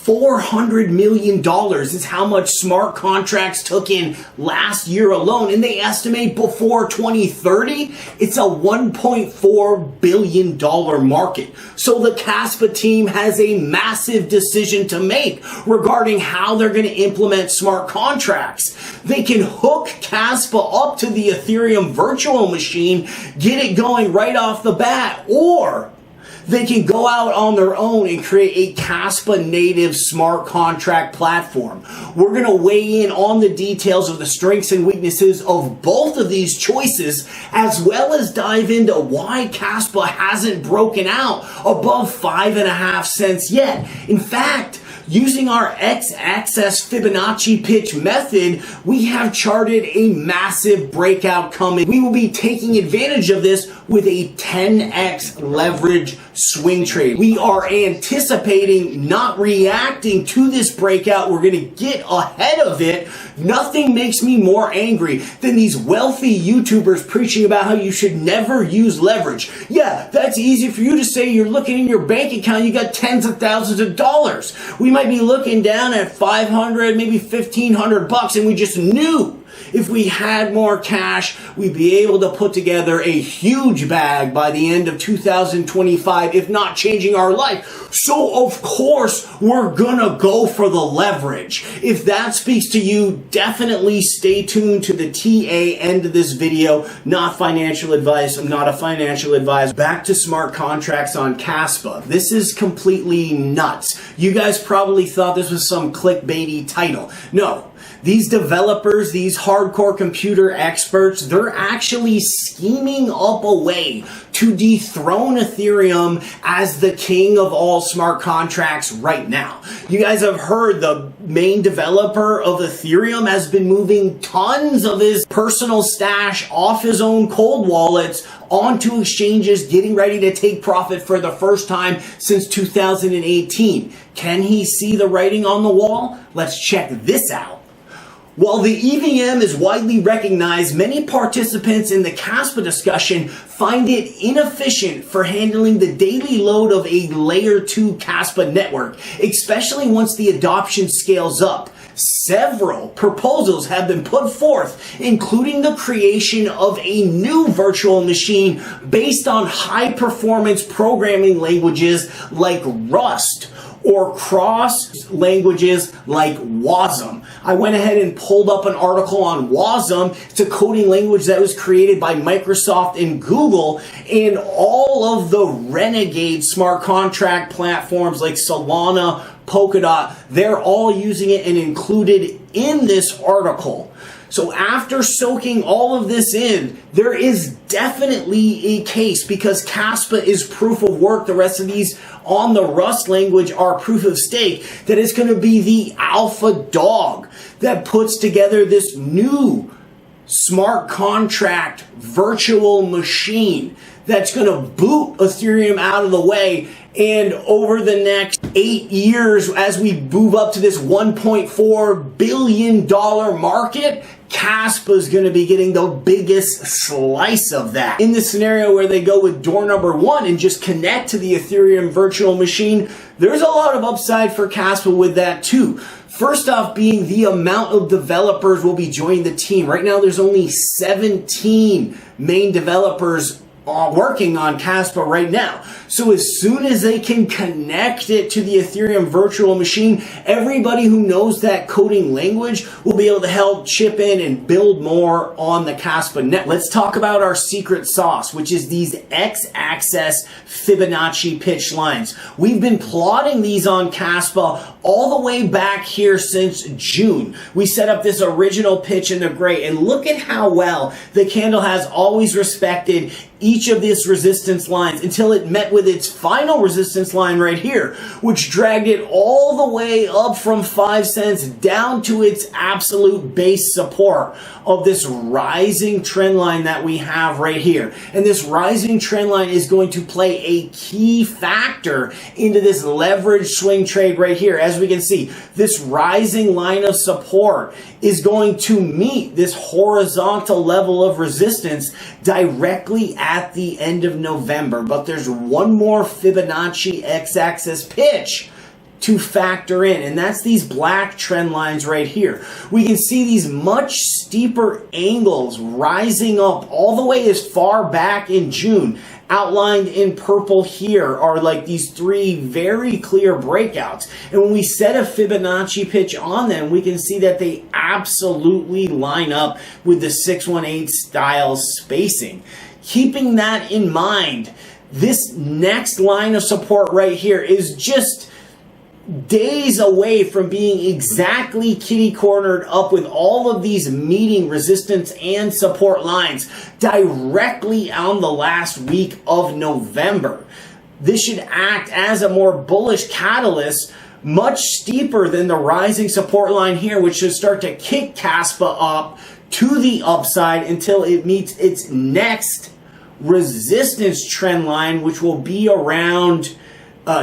$400 million is how much smart contracts took in last year alone, and they estimate before 2030, it's a $1.4 billion market. So the KASPA team has a massive decision to make regarding how they're going to implement smart contracts. They can hook KASPA up to the Ethereum virtual machine, get it going right off the bat, or they can go out on their own and create a KASPA native smart contract platform. We're going to weigh in on the details of the strengths and weaknesses of both of these choices, as well as dive into why KASPA hasn't broken out above 5.5 cents yet. In fact, using our X-axis Fibonacci pitch method, we have charted a massive breakout coming. We will be taking advantage of this with a 10x leverage swing trade. We are anticipating, not reacting to this breakout. We're going to get ahead of it. Nothing makes me more angry than these wealthy YouTubers preaching about how you should never use leverage. Yeah, that's easy for you to say. You're looking in your bank account, you got tens of thousands of dollars. We might be looking down at 500, maybe 1,500 bucks, and we just knew if we had more cash, we'd be able to put together a huge bag by the end of 2025, if not changing our life. So of course, we're gonna go for the leverage. If that speaks to you, definitely stay tuned to the TA end of this video. Not financial advice. I'm not a financial advisor. Back to smart contracts on KASPA. This is completely nuts. You guys probably thought this was some clickbaity title. No. These developers, these hardcore computer experts, they're actually scheming up a way to dethrone Ethereum as the king of all smart contracts right now. You guys have heard the main developer of Ethereum has been moving tons of his personal stash off his own cold wallets onto exchanges, getting ready to take profit for the first time since 2018. Can he see the writing on the wall? Let's check this out. While the EVM is widely recognized, many participants in the KASPA discussion find it inefficient for handling the daily load of a layer 2 KASPA network, especially once the adoption scales up. Several proposals have been put forth, including the creation of a new virtual machine based on high-performance programming languages like Rust, or cross languages like WASM. I went ahead and pulled up an article on WASM. It's a coding language that was created by Microsoft and Google, and all of the renegade smart contract platforms like Solana, Polkadot, they're all using it and included in this article. So after soaking all of this in, there is definitely a case, because KASPA is proof of work, the rest of these on the Rust language are proof of stake, that it's going to be the alpha dog that puts together this new smart contract virtual machine that's going to boot Ethereum out of the way. And over the next 8 years, as we move up to this $1.4 billion market, KASPA is going to be getting the biggest slice of that. In this scenario where they go with door number 1 and just connect to the Ethereum virtual machine, there's a lot of upside for KASPA with that too. First off being the amount of developers will be joining the team. Right now there's only 17 main developers working on KASPA right now. So as soon as they can connect it to the Ethereum virtual machine, everybody who knows that coding language will be able to help chip in and build more on the KASPA net. Let's talk about our secret sauce, which is these X-axis Fibonacci pitch lines. We've been plotting these on KASPA all the way back here since June. We set up this original pitch in the gray, and look at how well the candle has always respected each of these resistance lines until it met with its final resistance line right here, which dragged it all the way up from 5 cents down to its absolute base support of this rising trend line that we have right here. And this rising trend line is going to play a key factor into this leverage swing trade right here. As we can see, this rising line of support is going to meet this horizontal level of resistance directly at the end of November. But there's one more Fibonacci X-axis pitch to factor in, and that's these black trend lines right here. We can see these much steeper angles rising up all the way as far back in June. Outlined in purple here are like these three very clear breakouts. And when we set a Fibonacci pitch on them, we can see that they absolutely line up with the 618 style spacing. Keeping that in mind, this next line of support right here is just days away from being exactly kitty cornered up with all of these meeting resistance and support lines directly on the last week of November. This should act as a more bullish catalyst, much steeper than the rising support line here, which should start to kick KASPA up to the upside until it meets its next resistance trend line, which will be around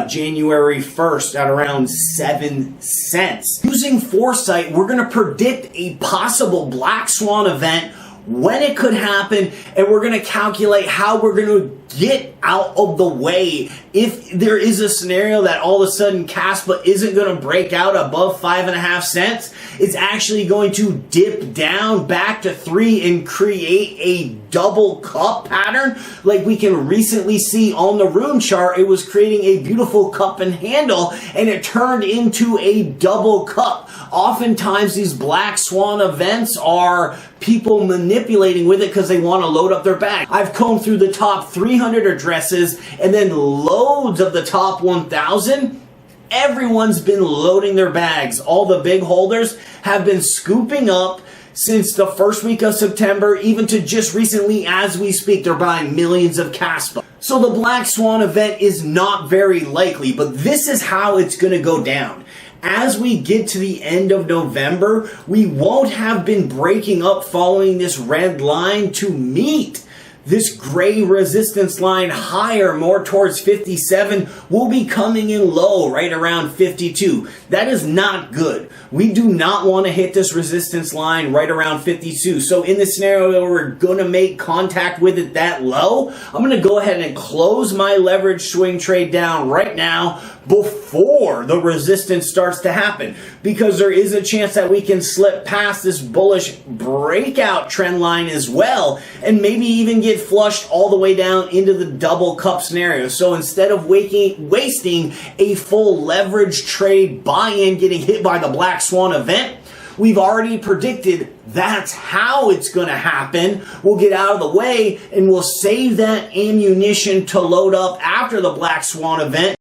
January 1st at around 7 cents. Using foresight, we're going to predict a possible black swan event, when it could happen, and we're going to calculate how we're going to get out of the way if there is a scenario that all of a sudden KASPA isn't going to break out above 5.5 cents. It's actually going to dip down back to 3 and create a double cup pattern like we can recently see on the room chart. It was creating a beautiful cup and handle, and it turned into a double cup. Oftentimes these black swan events are people manipulating with it because they want to load up their bag. I've combed through the top 300 addresses and then loads of the top 1,000. Everyone's been loading their bags. All the big holders have been scooping up since the first week of September, even to just recently as we speak, they're buying millions of KASPA. So the black swan event is not very likely, but this is how it's going to go down. As we get to the end of November, we won't have been breaking up following this red line to meet this gray resistance line higher, more towards 57. We'll be coming in low right around 52. That is not good. We do not want to hit this resistance line right around 52. So in the scenario where we're going to make contact with it that low, I'm going to go ahead and close my leverage swing trade down right now before the resistance starts to happen, because there is a chance that we can slip past this bullish breakout trend line as well, and maybe even get flushed all the way down into the double cup scenario. So instead of wasting a full leverage trade buy-in getting hit by the black swan event, we've already predicted that's how it's going to happen. We'll get out of the way and we'll save that ammunition to load up after the black swan event.